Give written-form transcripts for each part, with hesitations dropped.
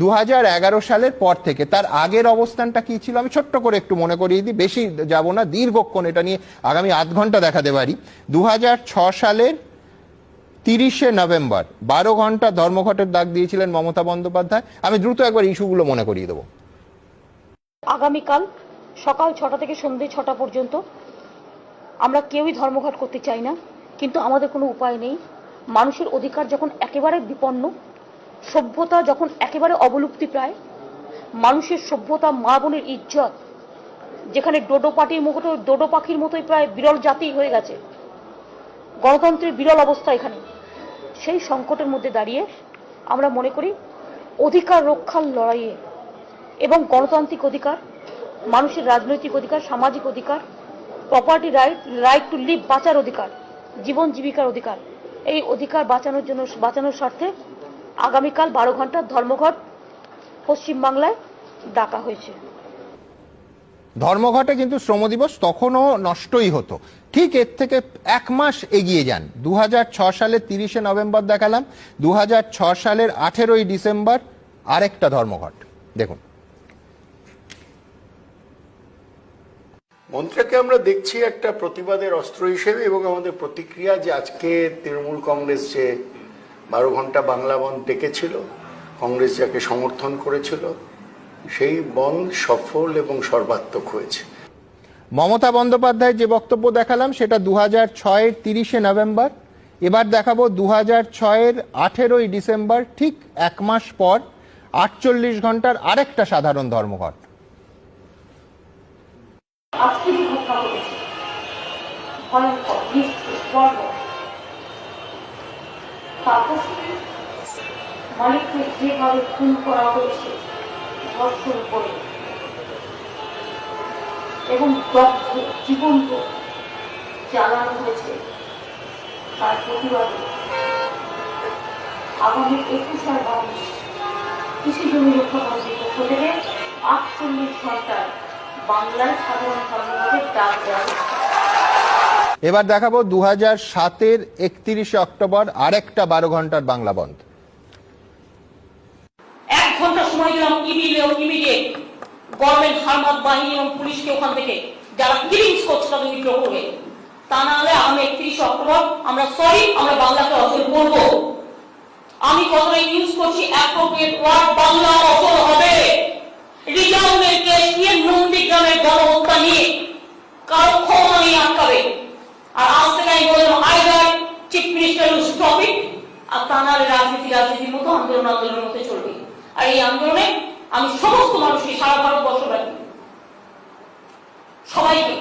2011 সালের পর থেকে। তার আগের অবস্থানটা কি ছিল আমি ছোট্ট করে একটু মনে করিয়ে দিই, বেশি যাব না, দীর্ঘক্ষণ এটা নিয়ে আগামী আধ ঘন্টা দেখাতে পারি। 2006 সালের 30শে নভেম্বর 12 ঘন্টা ধর্মঘটের ডাক দিয়েছিলেন মমতা বন্দ্যোপাধ্যায়। আমি দ্রুত একবার ইস্যুগুলো মনে করিয়ে দেবো। আগামীকাল সকাল 6টা থেকে সন্ধ্যে 6টা পর্যন্ত আমরা কেউই ধর্মঘট করতে চাই না, কিন্তু আমাদের কোনো উপায় নেই। মানুষের অধিকার যখন একেবারে বিপন্ন, সভ্যতা যখন একেবারে অবলুপ্তি প্রায়, মানুষের সভ্যতা, মা বোনের ইজ্জত যেখানে ডোডো পাখির মতোই প্রায় বিরল জাতি হয়ে গেছে, গণতন্ত্রের বিরল অবস্থা এখানে, সেই সংকটের মধ্যে দাঁড়িয়ে আমরা মনে করি অধিকার রক্ষার লড়াইয়ে এবং গণতান্ত্রিক অধিকার, মানুষের রাজনৈতিক অধিকার, সামাজিক অধিকার, property right, right to live, বাঁচার অধিকার, জীবন জীবিকার অধিকার, এই অধিকার বাঁচানোর স্বার্থে আগামীকাল 12 ঘন্টার ধর্মঘট পশ্চিমবাংলায় ডাকা হয়েছে। ধর্মঘটে কিন্তু শ্রম দিবস তখনও নষ্টই হতো। ঠিক এর থেকে 1 মাস এগিয়ে যান, 2006 সালের 30শে নভেম্বর দেখালাম, 2006 সালের 18ই ডিসেম্বর আরেকটা ধর্মঘট দেখুন। মন্ত্রকে আমরা দেখছি একটা প্রতিবাদের অস্ত্র হিসেবে, এবং আমাদের প্রতিক্রিয়া যে আজকে তৃণমূল কংগ্রেস যে 12 ঘন্টা বাংলা বন্ধ ডেকেছিল, কংগ্রেস যাকে সমর্থন করেছিল, সেই বন্ধ সফল এবং সর্বাত্মক হয়েছে। মমতা বন্দ্যোপাধ্যায়ের যে বক্তব্য দেখালাম সেটা 2006-এর 30শে নভেম্বর। এবার দেখাবো 2006-এর 18ই ডিসেম্বর, ঠিক 1 মাস পর 48 ঘন্টার আরেকটা সাধারণ ধর্মঘট। আজকে যে ঘটনা ঘটেছে মালিককে যেভাবে খুন করা হয়েছে ধর্ষণ করে এবং জীবন্ত জ্বালানো হয়েছে, তার প্রতিবাদে আগামী 21 আর 22 কৃষি জমি রক্ষা মন্ত্রীর পক্ষ থেকে 48 ঘন্টার বাংলায় সাধারণ ধর্মঘটের ডাক দেওয়া হয়েছে। এবার দেখাবো 2007-এর 31শে অক্টোবর আরেকটা 12 ঘন্টার বাংলা বন্ধ। 1 ঘন্টা সময় দিলাম ইমিডিয়েট গভর্নমেন্ট, হারমাত বাহিনী এবং পুলিশকে ওখান থেকে যারা কিলিংস করছে তাদের বিদ্রোহ করবে, তা না হলে আগামী 31শে অক্টোবর আমরা আমরা বাংলাকে অচল করব। আমি কথাটা ইউজ করছি, অ্যাপ্রোপ্রিয়েট ওয়ার্ড, বাংলা অচল হবে। রিজাউনের কেস নিয়ে, নন্দীগ্রামের গণহত্যা নিয়ে কারো ক্ষমতা নিয়ে আটকাবে। আর আজ থেকে আমি বললাম, either chief minister will stop it, আর তা না হলে রাজনীতির মতো আন্দোলনের মতো চলবে। আর এই আন্দোলনে আমি সমস্ত মানুষকে, সারা ভারতবর্ষব্যাপী সবাইকে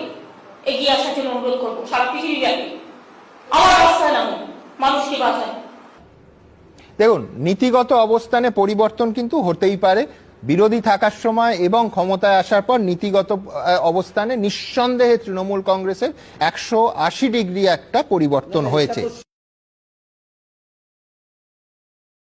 এগিয়ে আসার জন্য অনুরোধ করবো, সারা পৃথিবীব্যাপী আমার রাস্তায় নামুন, মানুষকে বাঁচান। দেখুন, নীতিগত অবস্থানে পরিবর্তন কিন্তু হতেই পারে বিরোধী থাকার সময় এবং ক্ষমতায় আসার পর। নীতিগত অবস্থানে নিঃসন্দেহে তৃণমূল কংগ্রেসের 180 ডিগ্রি একটা পরিবর্তন হয়েছে।